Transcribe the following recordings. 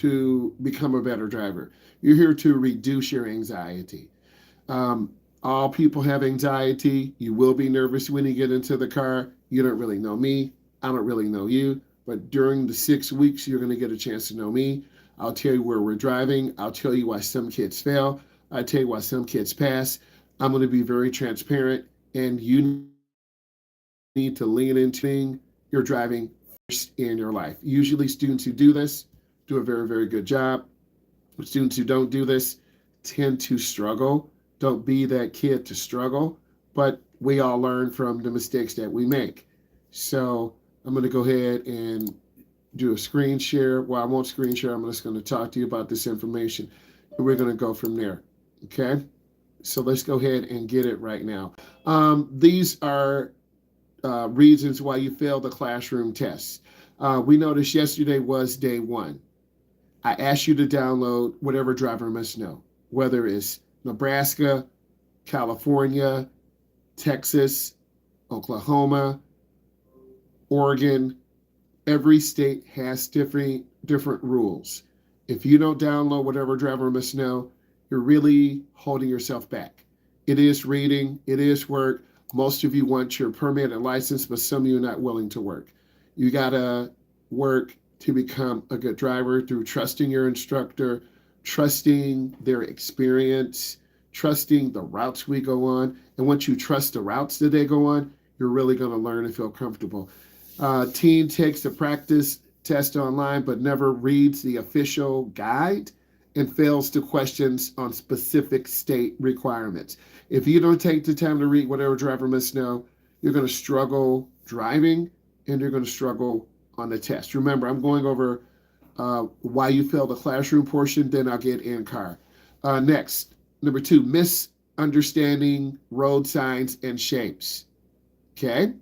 to become a better driver. You're here to reduce your anxiety. Um, all people have anxiety. You will be nervous when you get into the car. You don't really know me. I don't really know you. But during the 6 weeks, you're going to get a chance to know me. I'll tell you where we're driving. I'll tell you why some kids fail. I'll tell you why some kids pass. I'm going to be very transparent, and you need to lean into your driving first in your life. Usually, students who do this do a very, very good job. Students who don't do this tend to struggle. Don't be that kid to struggle, but we all learn from the mistakes that we make. So I'm going to go ahead and do a screen share. Well, I won't screen share. I'm just going to talk to you about this information, and we're going to go from there. Okay? So let's go ahead and get it right now. These are reasons why you failed the classroom test. We noticed yesterday was day one. I asked you to download whatever driver must know, whether it's Nebraska, California, Texas, Oklahoma, Oregon. Every state has different rules. If you don't download whatever driver must know, you're really holding yourself back. It is reading, it is work. Most of you want your permit and license, but some of you are not willing to work. You gotta work to become a good driver through trusting your instructor, trusting their experience, trusting the routes we go on. And once you trust the routes that they go on, you're really going to learn and feel comfortable. Teen takes the practice test online but never reads the official guide and fails to questions on specific state requirements. If you don't take the time to read whatever driver must know, you're going to struggle driving and you're going to struggle on the test. Remember, I'm going over why you failed the classroom portion, then I'll get in car. Next, number 2, misunderstanding road signs and shapes. Okay?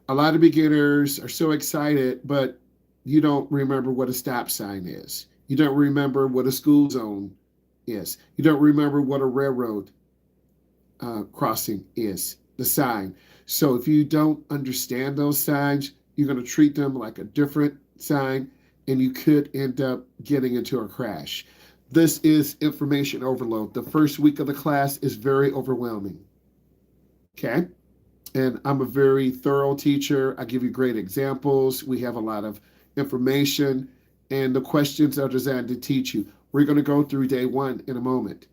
A lot of beginners are so excited, but you don't remember what a stop sign is. You don't remember what a school zone is. You don't remember what a railroad crossing is, the sign. So if you don't understand those signs, you're going to treat them like a different sign, and you could end up getting into a crash. This is information overload. The first week of the class is very overwhelming. Okay? And I'm a very thorough teacher. I give you great examples. We have a lot of information, and the questions are designed to teach you. We're going to go through day one in a moment,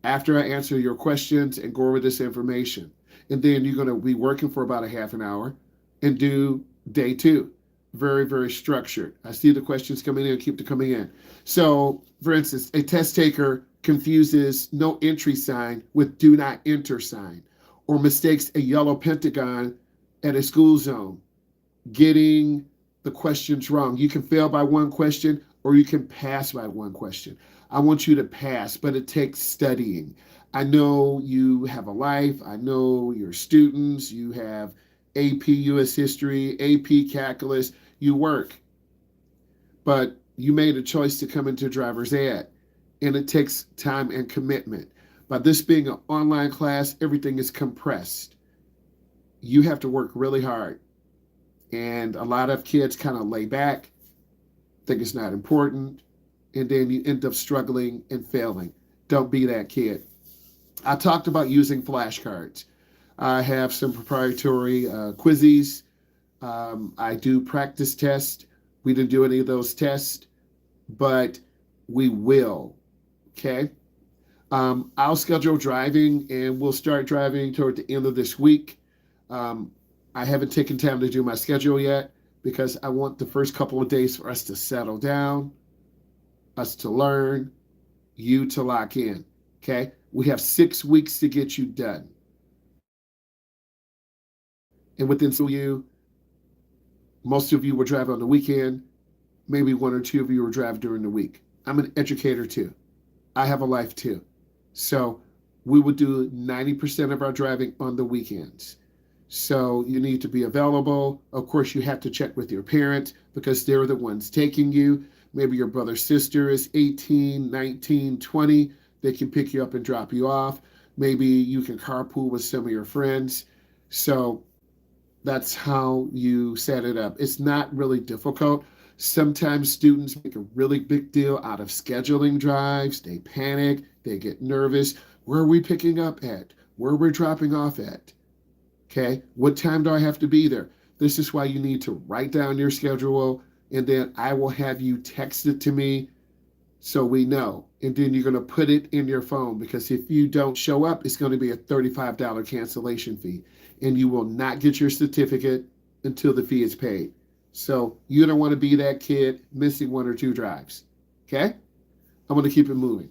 after I answer your questions and go over this information. And then you're going to be working for about a half an hour and do day two. Very, very structured. I see the questions coming in, keep them coming in. So, for instance, a test taker confuses no entry sign with do not enter sign, or mistakes a yellow pentagon at a school zone, getting the questions wrong. You can fail by one question or you can pass by one question. I want you to pass, but it takes studying. I know you have a life. I know you're students. You have AP US History, AP Calculus. You work. But you made a choice to come into driver's ed, and it takes time and commitment. By this being an online class, everything is compressed. You have to work really hard. And a lot of kids kind of lay back, think it's not important, and then you end up struggling and failing. Don't be that kid. I talked about using flashcards. I have some proprietary quizzes. I do practice tests. We didn't do any of those tests, but we will. Okay? I'll schedule driving, and we'll start driving toward the end of this week. I haven't taken time to do my schedule yet because I want the first couple of days for us to settle down, us to learn, you to lock in. Okay? We have 6 weeks to get you done. And within you, most of you will drive on the weekend. Maybe one or two of you will drive during the week. I'm an educator too. I have a life too. So we will do 90% of our driving on the weekends. So you need to be available. Of course, you have to check with your parents because they're the ones taking you. Maybe your brother, sister is 18, 19, 20. They can pick you up and drop you off. Maybe you can carpool with some of your friends. So that's how you set it up. It's not really difficult. Sometimes students make a really big deal out of scheduling drives. They panic, they get nervous. Where are we picking up at? Where we're dropping off at? Okay, what time do I have to be there? This is why you need to write down your schedule, and then I will have you text it to me so we know. And then you're going to put it in your phone, because if you don't show up, it's going to be a $35 cancellation fee, and you will not get your certificate until the fee is paid. So you don't want to be that kid missing one or two drives. Okay? I'm going to keep it moving.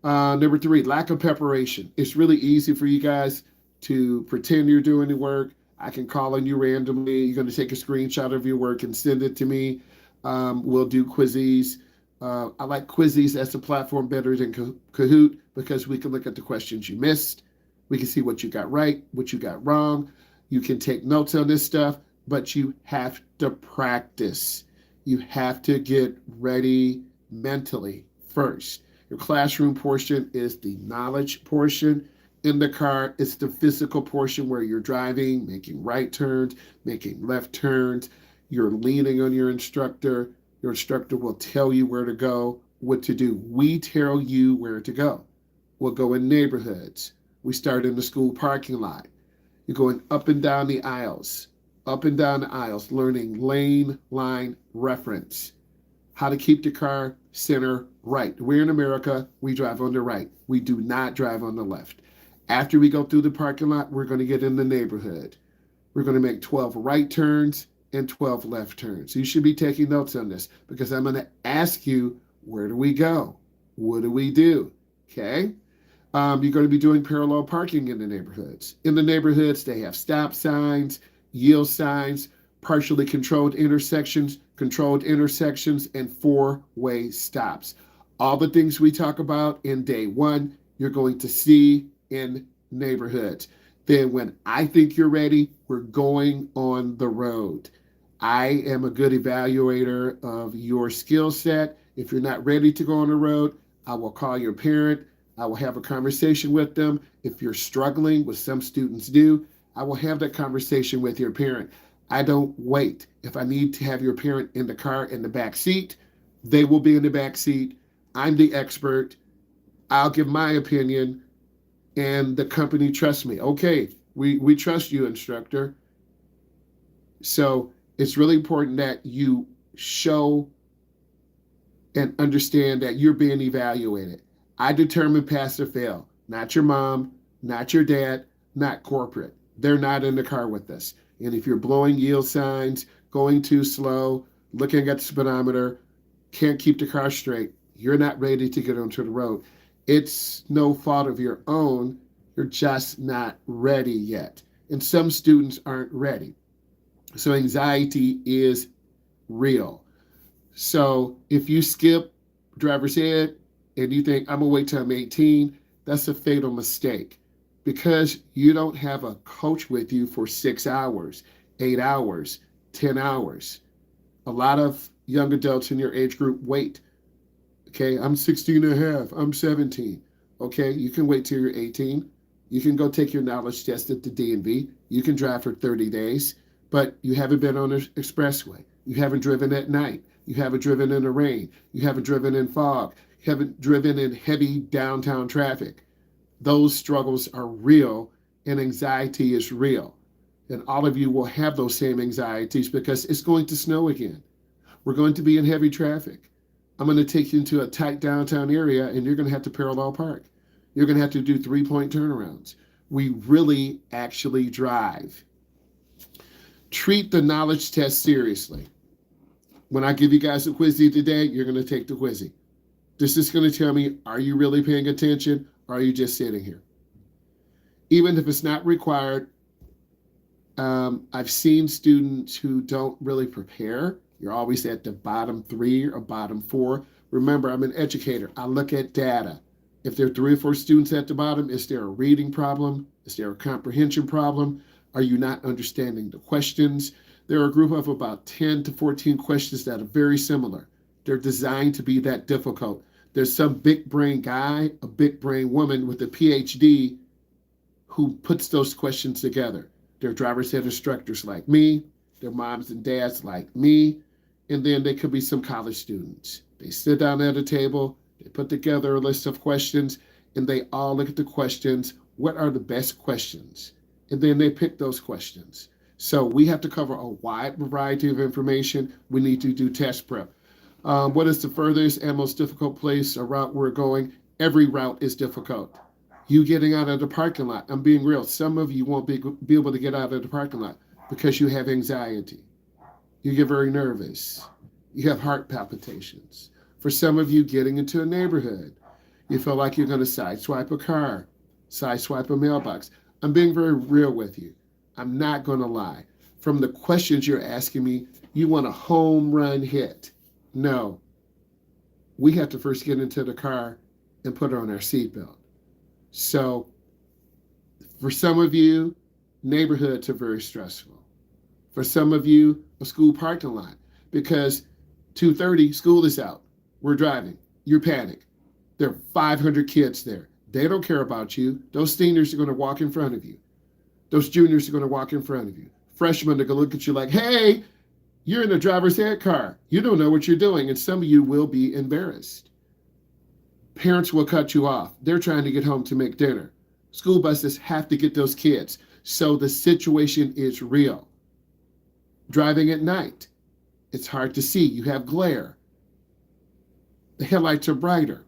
Number 3, lack of preparation. It's really easy for you guys to pretend you're doing the work. I can call on you randomly. You're going to take a screenshot of your work and send it to me. We'll do quizzes. I like Quizzes as a platform better than Kahoot, because we can look at the questions you missed. We can see what you got right, what you got wrong. You can take notes on this stuff, but you have to practice. You have to get ready mentally first. Your classroom portion is the knowledge portion. In the car, it's the physical portion where you're driving, making right turns, making left turns. You're leaning on your instructor. Your instructor will tell you where to go, what to do. We tell you where to go. We'll go in neighborhoods. We start in the school parking lot. You're going up and down the aisles, learning lane, line, reference. How to keep the car center right. We're in America, we drive on the right. We do not drive on the left. After we go through the parking lot, we're going to get in the neighborhood. We're going to make 12 right turns and 12 left turns. You should be taking notes on this, because I'm going to ask you, where do we go? What do we do? Okay? You're going to be doing parallel parking in the neighborhoods. In the neighborhoods, they have stop signs, yield signs, partially controlled intersections, and four-way stops. All the things we talk about in day 1, you're going to see in neighborhoods. Then when I think you're ready, we're going on the road. I am a good evaluator of your skill set. If you're not ready to go on the road, I will call your parent. I will have a conversation with them. If you're struggling, which some students do, I will have that conversation with your parent. I don't wait. If I need to have your parent in the car in the back seat, they will be in the back seat. I'm the expert. I'll give my opinion, and the company trusts me. Okay, we trust you, instructor. So it's really important that you show and understand that you're being evaluated. I determine pass or fail, not your mom, not your dad, not corporate. They're not in the car with us. And if you're blowing yield signs, going too slow, looking at the speedometer, can't keep the car straight, you're not ready to get onto the road. It's no fault of your own. You're just not ready yet. And some students aren't ready. So anxiety is real. So if you skip driver's ed and you think, I'm going to wait till I'm 18, that's a fatal mistake, because you don't have a coach with you for 6 hours, 8 hours, 10 hours. A lot of young adults in your age group wait. Okay, I'm 16 and a half, I'm 17. Okay, you can wait till you're 18. You can go take your knowledge test at the DMV. You can drive for 30 days, but you haven't been on the expressway. You haven't driven at night. You haven't driven in the rain. You haven't driven in fog. You haven't driven in heavy downtown traffic. Those struggles are real, and anxiety is real. And all of you will have those same anxieties, because it's going to snow again. We're going to be in heavy traffic. I'm going to take you into a tight downtown area, and you're going to have to parallel park. You're going to have to do 3-point turnarounds. We really actually drive. Treat the knowledge test seriously. When I give you guys a quizzy today, you're going to take the quizzy. This is going to tell me, are you really paying attention, or are you just sitting here? Even if it's not required, I've seen students who don't really prepare. You're always at the bottom 3 or bottom 4. Remember, I'm an educator. I look at data. If there are 3 or 4 students at the bottom, is there a reading problem? Is there a comprehension problem? Are you not understanding the questions? There are a group of about 10 to 14 questions that are very similar. They're designed to be that difficult. There's some big brain guy, a big brain woman with a PhD who puts those questions together. Their driver's ed instructors like me, their moms and dads like me, and then they could be some college students. They sit down at a table, they put together a list of questions, and they all look at the questions. What are the best questions? And then they pick those questions. So we have to cover a wide variety of information. We need to do test prep. What is the furthest and most difficult place or route we're going? Every route is difficult. You getting out of the parking lot, I'm being real. Some of you won't be able to get out of the parking lot because you have anxiety. You get very nervous. You have heart palpitations. For some of you, getting into a neighborhood, you feel like you're going to sideswipe a car, sideswipe a mailbox. I'm being very real with you. I'm not going to lie. From the questions you're asking me, you want a home run hit. No. We have to first get into the car and put on our seatbelt. So for some of you, neighborhoods are very stressful. For some of you, a school parking lot, because 2:30, school is out. We're driving. You're panicked. There are 500 kids there. They don't care about you. Those seniors are going to walk in front of you. Those juniors are going to walk in front of you. Freshmen are going to look at you like, hey, you're in a driver's ed car. You don't know what you're doing. And some of you will be embarrassed. Parents will cut you off. They're trying to get home to make dinner. School buses have to get those kids. So the situation is real. Driving at night, it's hard to see. You have glare. The headlights are brighter.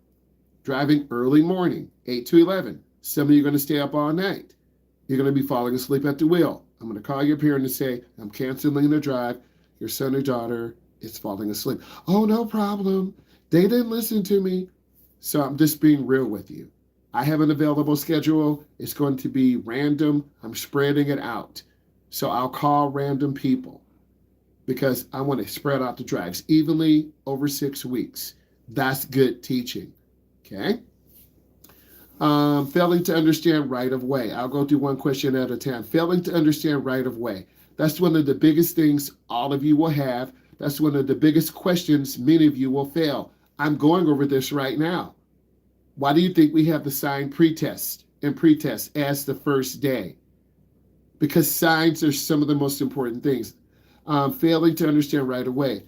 Driving early morning, 8 to 11. Some of you are going to stay up all night. You're going to be falling asleep at the wheel. I'm going to call your parent and say, I'm canceling the drive. Your son or daughter is falling asleep. Oh, no problem. They didn't listen to me. So I'm just being real with you. I have an available schedule. It's going to be random. I'm spreading it out. So I'll call random people because I want to spread out the drives evenly over 6 weeks. That's good teaching. Okay? Failing to understand right of way. I'll go through one question at a time. Failing to understand right of way. That's one of the biggest things all of you will have. That's one of the biggest questions many of you will fail. I'm going over this right now. Why do you think we have the sign pretest and pretest as the first day? Because signs are some of the most important things. Failing to understand right away.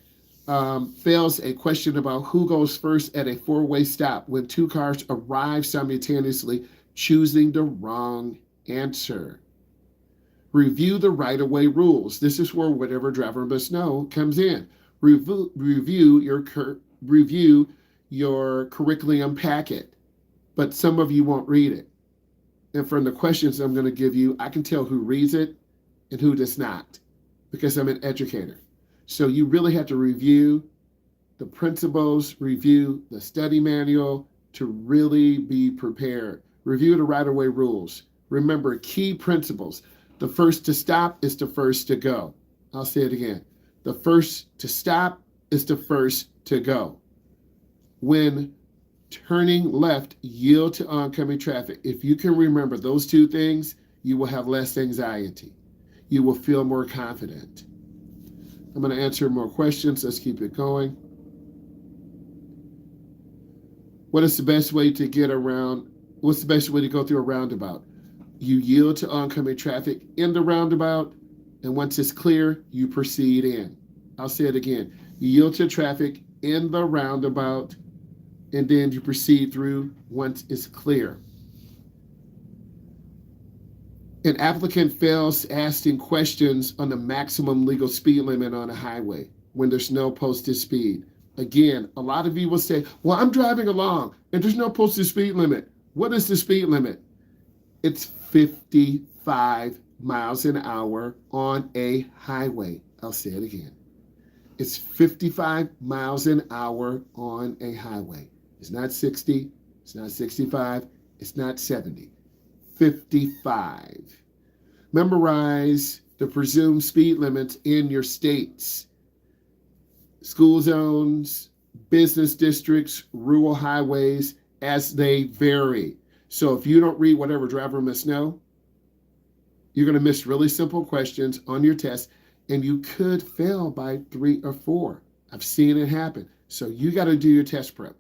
Fails a question about who goes first at a four-way stop when two cars arrive simultaneously, choosing the wrong answer. Review the right-of-way rules. This is where whatever driver must know comes in. Review your curriculum packet, but some of you won't read it. And from the questions I'm going to give you, I can tell who reads it and who does not, because I'm an educator. So you really have to review the principles, review the study manual to really be prepared. Review the right-of-way rules. Remember key principles. The first to stop is the first to go. I'll say it again. The first to stop is the first to go. When turning left, yield to oncoming traffic. If you can remember those two things, you will have less anxiety. You will feel more confident. I'm going to answer more questions. Let's keep it going. What is the best way to get around? What's the best way to go through a roundabout? You yield to oncoming traffic in the roundabout, and once it's clear, you proceed in. I'll say it again. You yield to traffic in the roundabout, and then you proceed through once it's clear. An applicant fails asking questions on the maximum legal speed limit on a highway when there's no posted speed. Again, a lot of you will say, well, I'm driving along and there's no posted speed limit. What is the speed limit? It's 55 miles an hour on a highway. I'll say it again. It's 55 miles an hour on a highway. It's not 60, it's not 65, it's not 70. 55. Memorize the presumed speed limits in your states. School zones, business districts, rural highways, as they vary. So if you don't read whatever driver must know, you're going to miss really simple questions on your test, and you could fail by 3 or 4. I've seen it happen. So you got to do your test prep.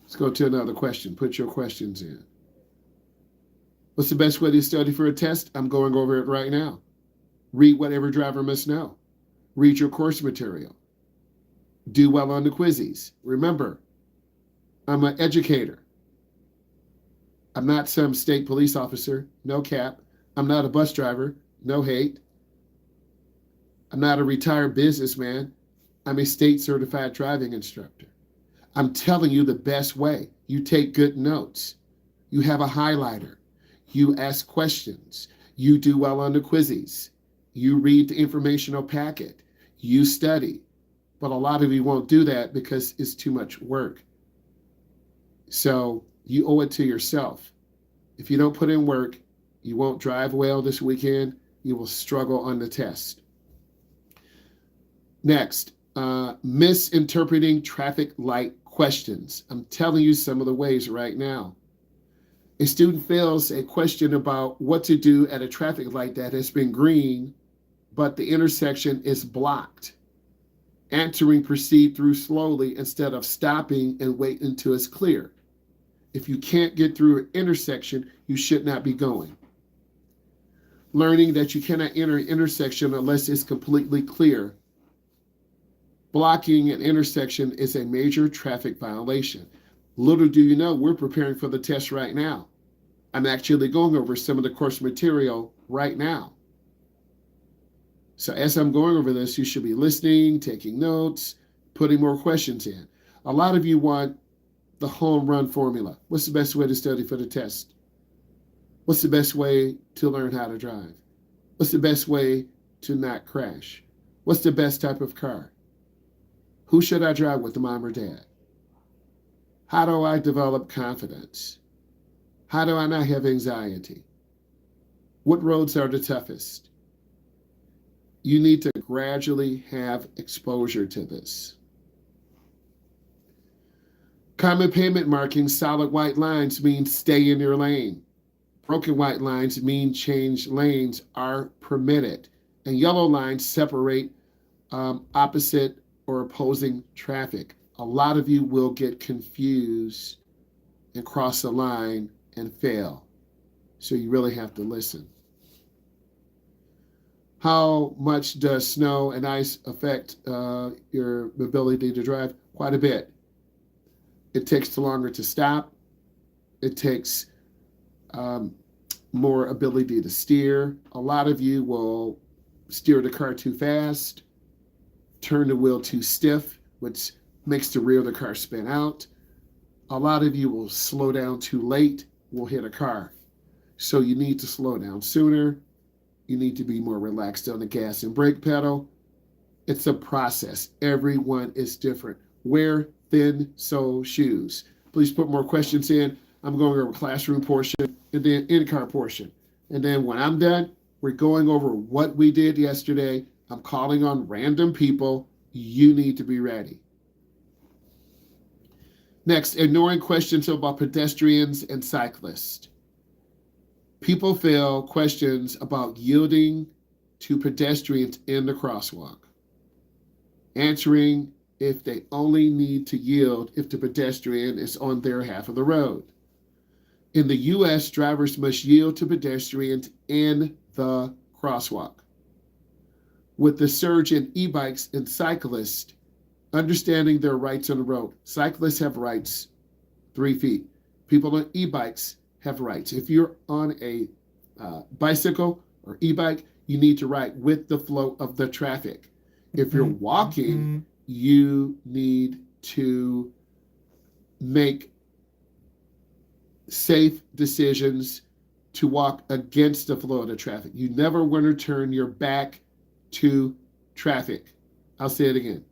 Let's go to another question. Put your questions in. What's the best way to study for a test? I'm going over it right now. Read whatever driver must know. Read your course material. Do well on the quizzes. Remember, I'm an educator. I'm not some state police officer, no cap. I'm not a bus driver, no hate. I'm not a retired businessman. I'm a state certified driving instructor. I'm telling you the best way. You take good notes. You have a highlighter. You ask questions. You do well on the quizzes. You read the informational packet. You study. But a lot of you won't do that because it's too much work. So you owe it to yourself. If you don't put in work, you won't drive well this weekend. You will struggle on the test. Next, misinterpreting traffic light questions. I'm telling you some of the ways right now. A student fails a question about what to do at a traffic light that has been green, but the intersection is blocked. Answering proceed through slowly instead of stopping and wait until it's clear. If you can't get through an intersection, you should not be going. Learning that you cannot enter an intersection unless it's completely clear. Blocking an intersection is a major traffic violation. Little do you know, we're preparing for the test right now. I'm actually going over some of the course material right now. So as I'm going over this, you should be listening, taking notes, putting more questions in. A lot of you want the home run formula. What's the best way to study for the test? What's the best way to learn how to drive? What's the best way to not crash? What's the best type of car? Who should I drive with, mom or dad? How do I develop confidence? How do I not have anxiety? What roads are the toughest? You need to gradually have exposure to this. Common pavement markings, solid white lines mean stay in your lane. Broken white lines mean change lanes are permitted. And yellow lines separate opposite or opposing traffic. A lot of you will get confused and cross the line and fail. So you really have to listen. How much does snow and ice affect your ability to drive? Quite a bit. It takes longer to stop. It takes more ability to steer. A lot of you will steer the car too fast, turn the wheel too stiff, which makes the rear of the car spin out. A lot of you will slow down too late, will hit a car. So you need to slow down sooner. You need to be more relaxed on the gas and brake pedal. It's a process. Everyone is different. Wear thin sole shoes. Please put more questions in. I'm going over classroom portion and then in-car portion. And then when I'm done, we're going over what we did yesterday. I'm calling on random people. You need to be ready. Next, ignoring questions about pedestrians and cyclists. People fail questions about yielding to pedestrians in the crosswalk. Answering if they only need to yield if the pedestrian is on their half of the road. In the U.S., drivers must yield to pedestrians in the crosswalk. With the surge in e-bikes and cyclists, understanding their rights on the road. Cyclists have rights, 3 feet. People on e-bikes have rights. If you're on a bicycle or e-bike, you need to ride with the flow of the traffic. If you're walking, you need to make safe decisions to walk against the flow of the traffic. You never want to turn your back to traffic. I'll say it again.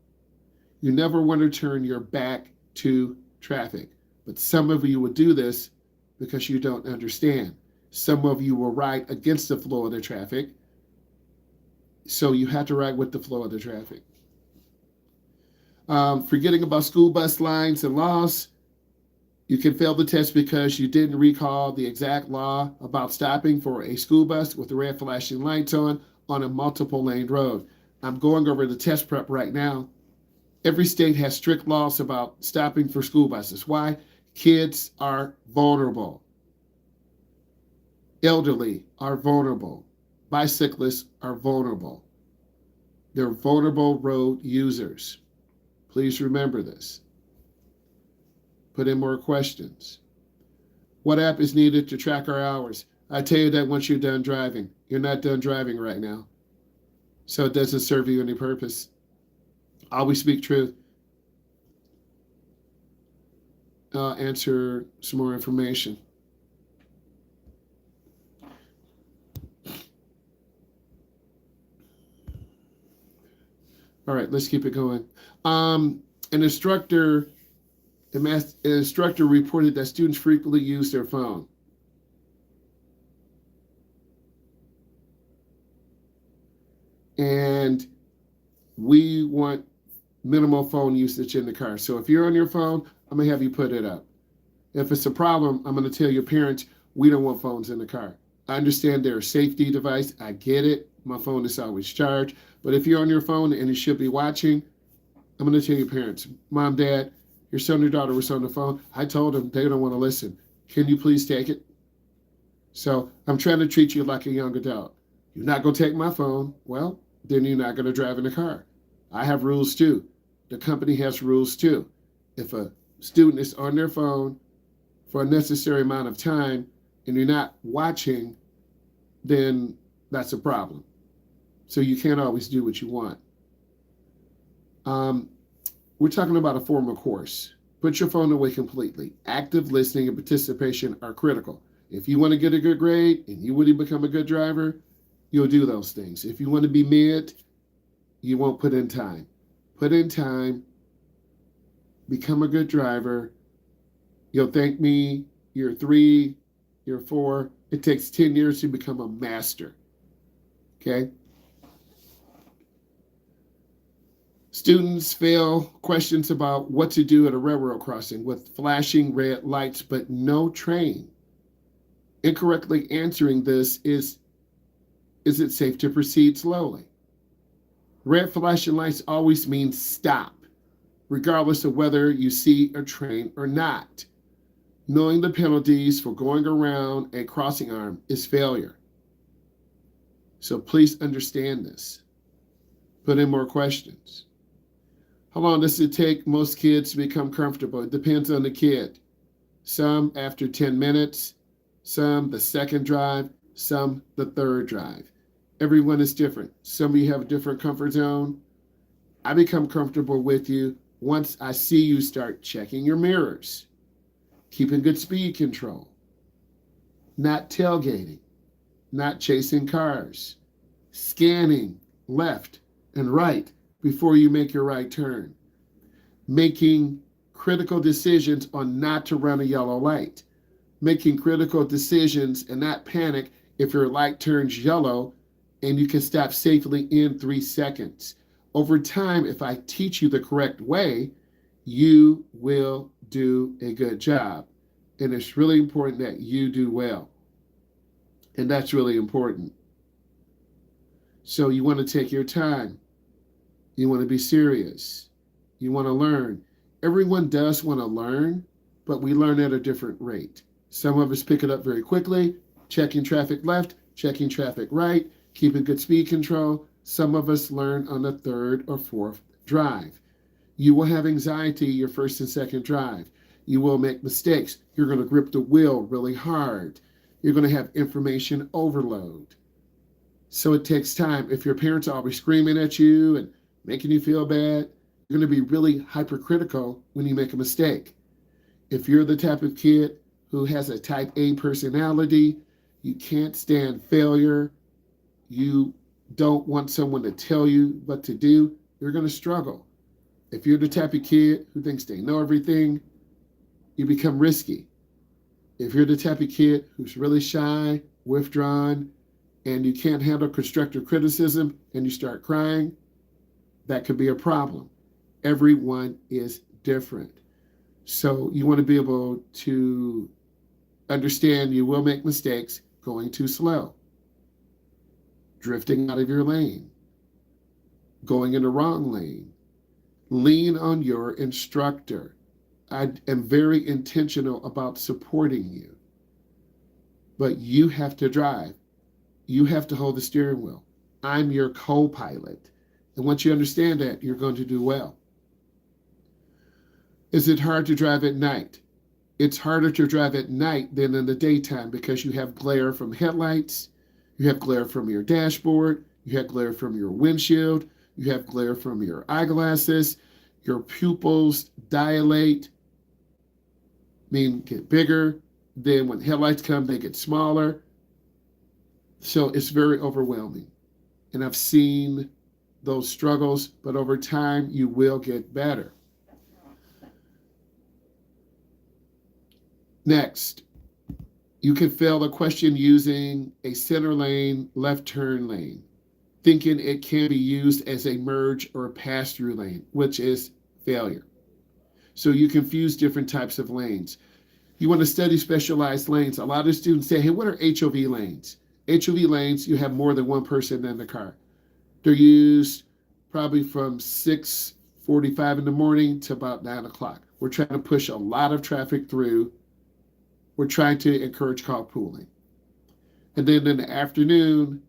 You never want to turn your back to traffic. But some of you will do this because you don't understand. Some of you will ride against the flow of the traffic. So you have to ride with the flow of the traffic. Forgetting about school bus lines and laws. You can fail the test because you didn't recall the exact law about stopping for a school bus with the red flashing lights on a multiple lane road. I'm going over the test prep right now. Every state has strict laws about stopping for school buses. Why? Kids are vulnerable. Elderly are vulnerable. Bicyclists are vulnerable. They're vulnerable road users. Please remember this. Put in more questions. What app is needed to track our hours? I tell you that once you're done driving. You're not done driving right now. So it doesn't serve you any purpose. Always speak truth. Answer some more information. All right, let's keep it going. An instructor reported that students frequently use their phone. And we want minimal phone usage in the car. So if you're on your phone, I'm going to have you put it up. If it's a problem, I'm going to tell your parents, we don't want phones in the car. I understand they're a safety device. I get it. My phone is always charged. But if you're on your phone and you should be watching, I'm going to tell your parents, Mom, Dad, your son or daughter was on the phone. I told them they don't want to listen. Can you please take it? So I'm trying to treat you like a young adult. You're not going to take my phone. Well, then you're not going to drive in the car. I have rules too. The company has rules too. If a student is on their phone for a necessary amount of time and you're not watching, then that's a problem. So you can't always do what you want. We're talking about a formal course. Put your phone away completely. Active listening and participation are critical. If you want to get a good grade and you want to become a good driver, you'll do those things. If you want to be mid, you won't put in time. Put in time, become a good driver. You'll thank me, year 3, year 4. It takes 10 years to become a master. Okay? Students fail questions about what to do at a railroad crossing with flashing red lights, but no train. Incorrectly answering this is it safe to proceed slowly? Red flashing lights always mean stop, regardless of whether you see a train or not. Knowing the penalties for going around a crossing arm is failure. So please understand this. Put in more questions. How long does it take most kids to become comfortable? It depends on the kid. Some after 10 minutes, some the second drive, some the third drive. Everyone is different. Some of you have a different comfort zone. I become comfortable with you once I see you start checking your mirrors, keeping good speed control, not tailgating, not chasing cars, scanning left and right before you make your right turn, making critical decisions on not to run a yellow light, making critical decisions and not panic if your light turns yellow and you can stop safely in 3 seconds. Over time, if I teach you the correct way, you will do a good job. And it's really important that you do well. And that's really important. So you want to take your time. You want to be serious. You want to learn. Everyone does want to learn, but we learn at a different rate. Some of us pick it up very quickly, checking traffic left, checking traffic right, keeping good speed control. Some of us learn on the 3rd or 4th drive. You will have anxiety your 1st and 2nd drive. You will make mistakes. You're going to grip the wheel really hard. You're going to have information overload. So it takes time. If your parents are always screaming at you and making you feel bad, you're going to be really hypercritical when you make a mistake. If you're the type of kid who has a type A personality, you can't stand failure, you don't want someone to tell you what to do, you're going to struggle. If you're the type of kid who thinks they know everything, you become risky. If you're the type of kid who's really shy, withdrawn, and you can't handle constructive criticism and you start crying, that could be a problem. Everyone is different. So you want to be able to understand you will make mistakes going too slow, drifting out of your lane, going in the wrong lane. Lean on your instructor. I am very intentional about supporting you, but you have to drive. You have to hold the steering wheel. I'm your co-pilot. And once you understand that, you're going to do well. Is it hard to drive at night? It's harder to drive at night than in the daytime because you have glare from headlights, you have glare from your dashboard, you have glare from your windshield, you have glare from your eyeglasses, your pupils dilate, mean get bigger. Then when headlights come, they get smaller. So it's very overwhelming. And I've seen those struggles, but over time, you will get better. Next, you can fail a question using a center lane, left turn lane, thinking it can be used as a merge or pass-through lane, which is failure. So you confuse different types of lanes. You want to study specialized lanes. A lot of students say, hey, what are HOV lanes? HOV lanes, you have more than one person in the car. They're used probably from 6:45 in the morning to about 9 o'clock. We're trying to push a lot of traffic through. We're trying to encourage carpooling. And then in the afternoon,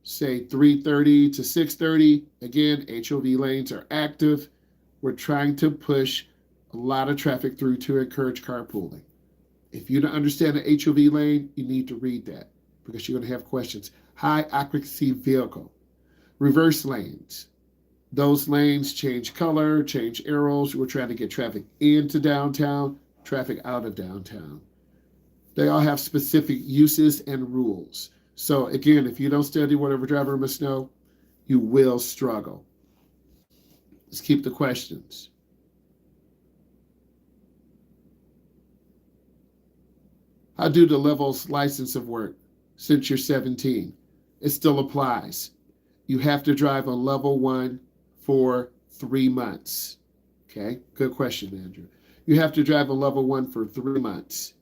say 3:30 to 6:30, again, HOV lanes are active. We're trying to push a lot of traffic through to encourage carpooling. If you don't understand the HOV lane, you need to read that because you're going to have questions. High occupancy vehicle. Reverse lanes. Those lanes change color, change arrows. We're trying to get traffic into downtown, traffic out of downtown. They all have specific uses and rules. So again, if you don't study what every driver must know, you will struggle. Let's keep the questions. How do the levels license of work since you're 17? It still applies. You have to drive on level 1 for 3 months. Okay, good question, Andrew. You have to drive on level 1 for 3 months.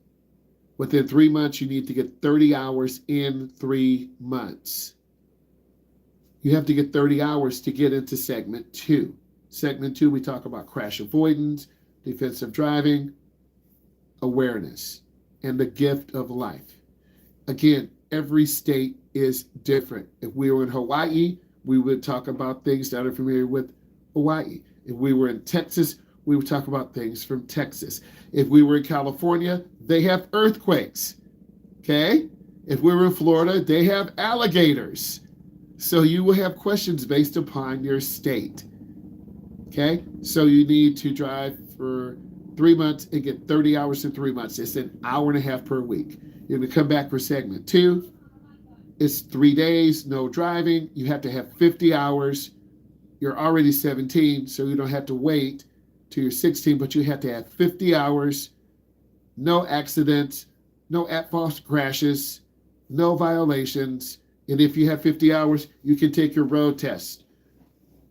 Within 3 months, you need to get 30 hours in 3 months. You have to get 30 hours to get into segment 2. Segment 2, we talk about crash avoidance, defensive driving, awareness, and the gift of life. Again, every state is different. If we were in Hawaii, we would talk about things that are familiar with Hawaii. If we were in Texas, we would talk about things from Texas. If we were in California, they have earthquakes. Okay? If we were in Florida, they have alligators. So you will have questions based upon your state. Okay? So you need to drive for 3 months and get 30 hours in 3 months. It's an hour and a half per week. You're going to come back for segment 2. It's 3 days, no driving. You have to have 50 hours. You're already 17, so you don't have to wait till you're 16, but you have to have 50 hours, no accidents, no at-fault crashes, no violations. And if you have 50 hours, you can take your road test.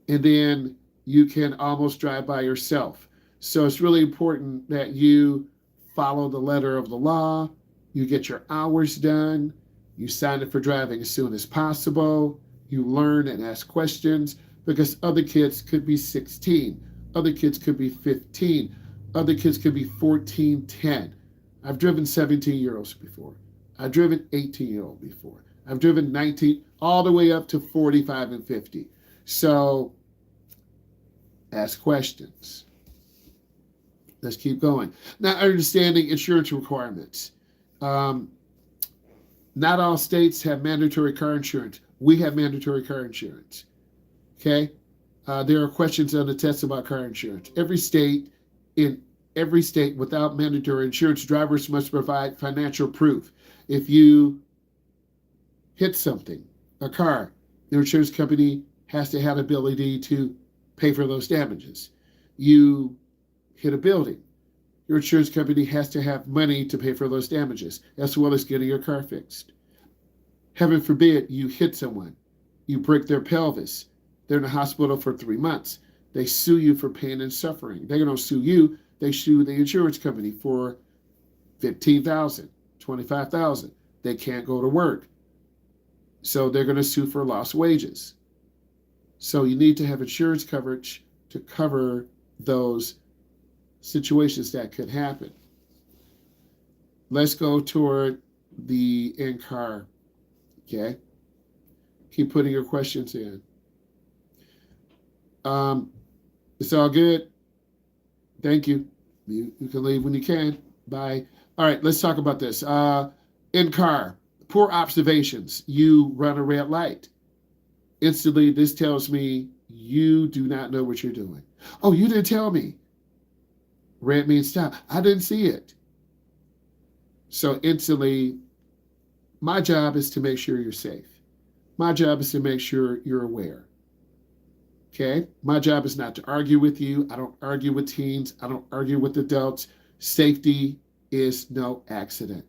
And then you can almost drive by yourself. So it's really important that you follow the letter of the law, you get your hours done, you sign up for driving as soon as possible, you learn and ask questions, because other kids could be 16, other kids could be 15, other kids could be 14, 10. I've driven 17-year-olds before. I've driven 18-year-olds before. I've driven 19, all the way up to 45 and 50. So ask questions. Let's keep going. Now, understanding insurance requirements. Not all states have mandatory car insurance. We have mandatory car insurance. Okay? There are questions on the test about car insurance. In every state without mandatory insurance, drivers must provide financial proof. If you hit something, a car, the insurance company has to have the ability to pay for those damages. You hit a building, your insurance company has to have money to pay for those damages, as well as getting your car fixed. Heaven forbid you hit someone, you break their pelvis, they're in the hospital for 3 months. They sue you for pain and suffering. They don't sue you, they sue the insurance company for $15,000, $25,000. They can't go to work. So they're going to sue for lost wages. So you need to have insurance coverage to cover those situations that could happen. Let's go toward the in-car. Okay? Keep putting your questions in. It's all good. Thank you. You can leave when you can. Bye. All right, let's talk about this. In car, poor observations. You run a red light. Instantly, this tells me you do not know what you're doing. Oh, you didn't tell me. Red means stop. I didn't see it. So instantly, my job is to make sure you're safe. My job is to make sure you're aware. Okay? My job is not to argue with you. I don't argue with teens. I don't argue with adults. Safety is no accident.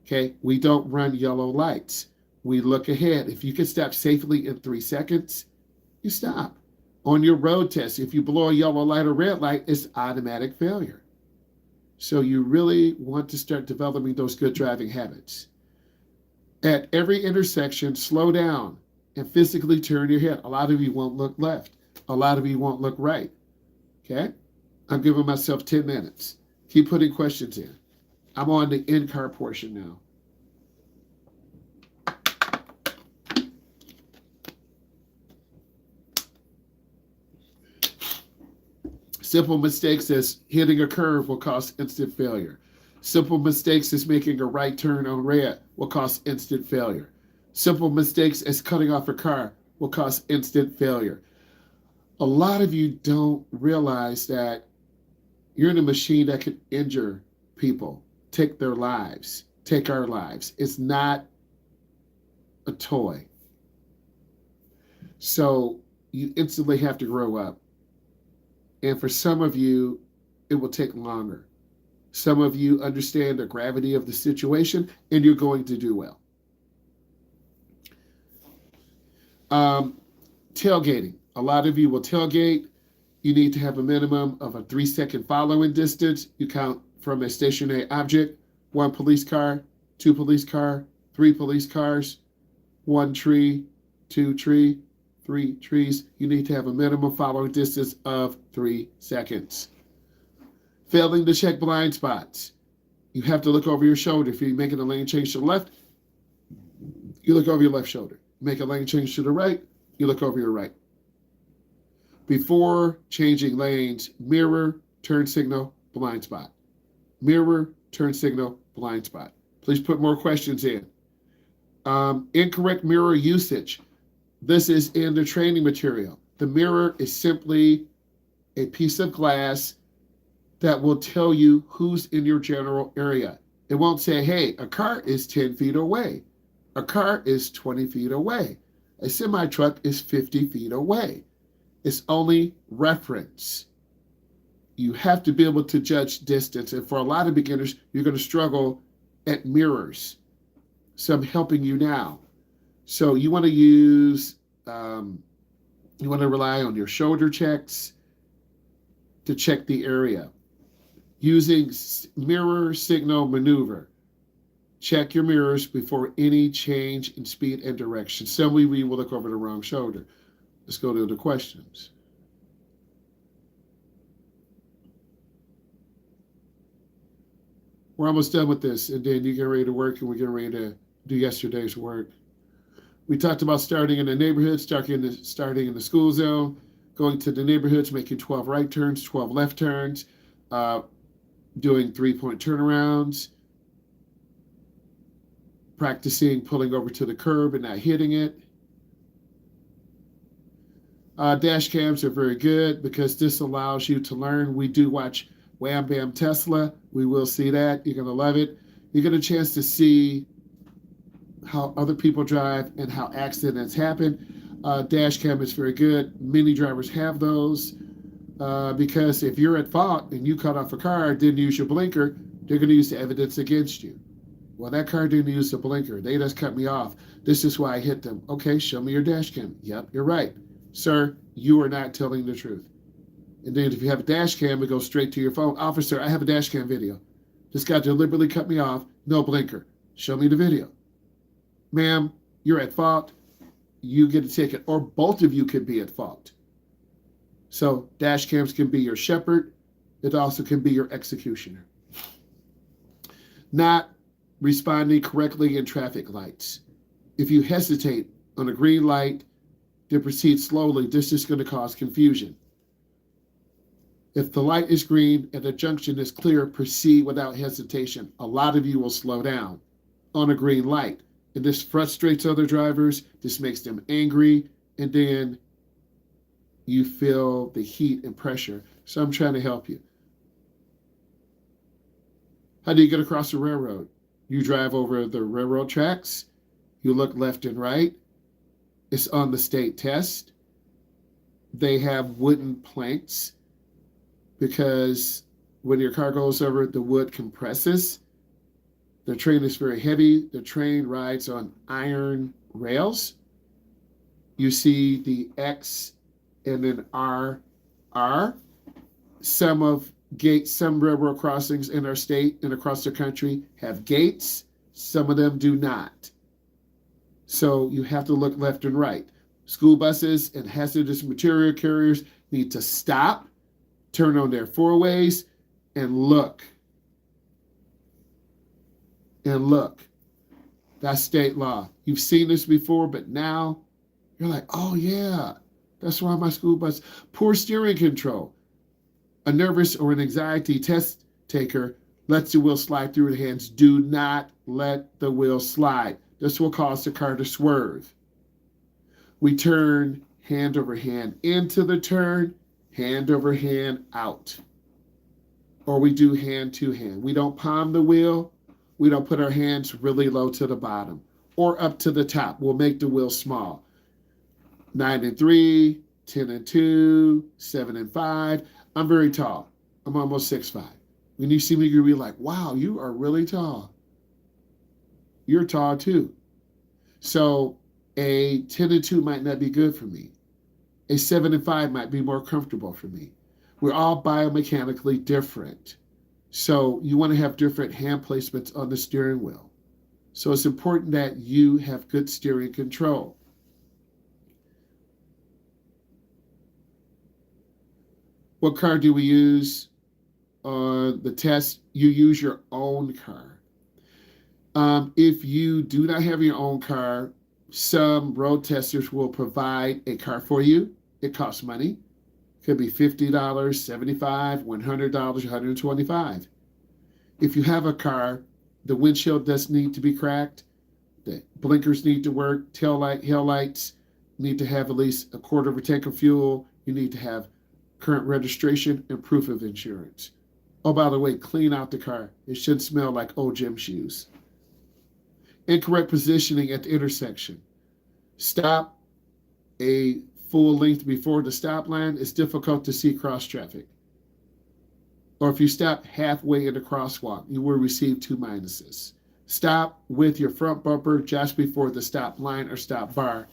Okay? We don't run yellow lights. We look ahead. If you can stop safely in 3 seconds, you stop. On your road test, if you blow a yellow light or red light, it's automatic failure. So you really want to start developing those good driving habits. At every intersection, slow down and physically turn your head. A lot of you won't look left. A lot of you won't look right. Okay? I'm giving myself 10 minutes. Keep putting questions in. I'm on the in-car portion now. Simple mistakes as hitting a curve will cause instant failure. Simple mistakes as making a right turn on red will cause instant failure. Simple mistakes as cutting off a car will cause instant failure. A lot of you don't realize that you're in a machine that can injure people, take their lives, take our lives. It's not a toy. So you instantly have to grow up. And for some of you, it will take longer. Some of you understand the gravity of the situation, and you're going to do well. Tailgating. A lot of you will tailgate. You need to have a minimum of a 3-second following distance. You count from a stationary object, 1 police car, 2 police car, 3 police cars, 1 tree, 2 tree, 3 trees. You need to have a minimum following distance of 3 seconds. Failing to check blind spots. You have to look over your shoulder. If you're making a lane change to the left, you look over your left shoulder. Make a lane change to the right, you look over your right. Before changing lanes, mirror, turn signal, blind spot. Mirror, turn signal, blind spot. Please put more questions in. Incorrect mirror usage. This is in the training material. The mirror is simply a piece of glass that will tell you who's in your general area. It won't say, hey, a car is 10 feet away. A car is 20 feet away. A semi-truck is 50 feet away. It's only reference. You have to be able to judge distance. And for a lot of beginners, you're going to struggle at mirrors. So I'm helping you now. So you want to use, you want to rely on your shoulder checks to check the area. Using mirror signal maneuver. Check your mirrors before any change in speed and direction. Suddenly we will look over the wrong shoulder. Let's go to the questions. We're almost done with this, and then you get ready to work, and we get ready to do yesterday's work. We talked about starting in the neighborhood, starting in the school zone, going to the neighborhoods, making 12 right turns, 12 left turns, doing 3-point turnarounds, practicing pulling over to the curb and not hitting it. Dash cams are very good because this allows you to learn. We do watch Wham Bam Tesla. We will see that. You're going to love it. You get a chance to see how other people drive and how accidents happen. Dash cam is very good. Many drivers have those because if you're at fault and you cut off a car, didn't use your blinker, they're going to use the evidence against you. Well, that car didn't use the blinker. They just cut me off. This is why I hit them. Okay, show me your dash cam. Yep, you're right. Sir, you are not telling the truth. And then if you have a dash cam, it goes straight to your phone. Officer, I have a dash cam video. This guy deliberately cut me off. No blinker. Show me the video. Ma'am, you're at fault. You get a ticket. Or both of you could be at fault. So dash cams can be your shepherd. It also can be your executioner. Not responding correctly in traffic lights. If you hesitate on a green light, then proceed slowly, this is going to cause confusion. If the light is green and the junction is clear, proceed without hesitation. A lot of you will slow down on a green light. And this frustrates other drivers. This makes them angry. And then you feel the heat and pressure. So I'm trying to help you. How do you get across the railroad? You drive over the railroad tracks. You look left and right. It's on the state test. They have wooden planks because when your car goes over, the wood compresses. The train is very heavy. The train rides on iron rails. You see the X and then R. Some railroad crossings in our state and across the country have gates. Some of them do not. So you have to look left and right. School buses and hazardous material carriers need to stop, turn on their four-ways, and look. And look. That's state law. You've seen this before, but now you're like, oh yeah, that's why my school bus. Poor steering control. A nervous or an anxiety test taker lets the wheel slide through the hands. Do not let the wheel slide. This will cause the car to swerve. We turn hand over hand into the turn, hand over hand out. Or we do hand to hand. We don't palm the wheel. We don't put our hands really low to the bottom or up to the top. We'll make the wheel small. 9 and 3, 10 and 2, 7 and 5. I'm very tall. I'm almost 6'5". When you see me, you'll be like, wow, you are really tall. You're tall too. So a 10 and 2 might not be good for me. A 7 and 5 might be more comfortable for me. We're all biomechanically different. So you want to have different hand placements on the steering wheel. So it's important that you have good steering control. What car do we use on the test? You use your own car. If you do not have your own car, some road testers will provide a car for you. It costs money. It could be $50, $75, $100, $125. If you have a car, the windshield does need to be cracked. The blinkers need to work. Tail lights need to have at least a quarter of a tank of fuel. You need to have current registration and proof of insurance. Oh, by the way, clean out the car. It should smell like old gym shoes. Incorrect positioning at the intersection. Stop a full length before the stop line. It's difficult to see cross traffic. Or if you stop halfway in the crosswalk, you will receive 2 minuses. Stop with your front bumper just before the stop line or stop bar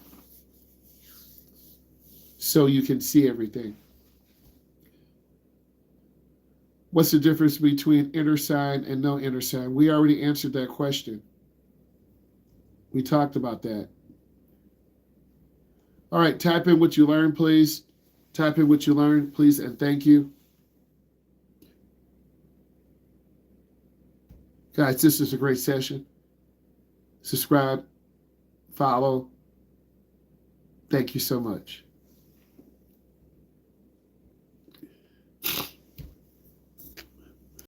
so you can see everything. What's the difference between inner sign and no inner sign? We already answered that question. We talked about that. All right, type in what you learned, please. Type in what you learned, please, and thank you. Guys, this is a great session. Subscribe, follow. Thank you so much.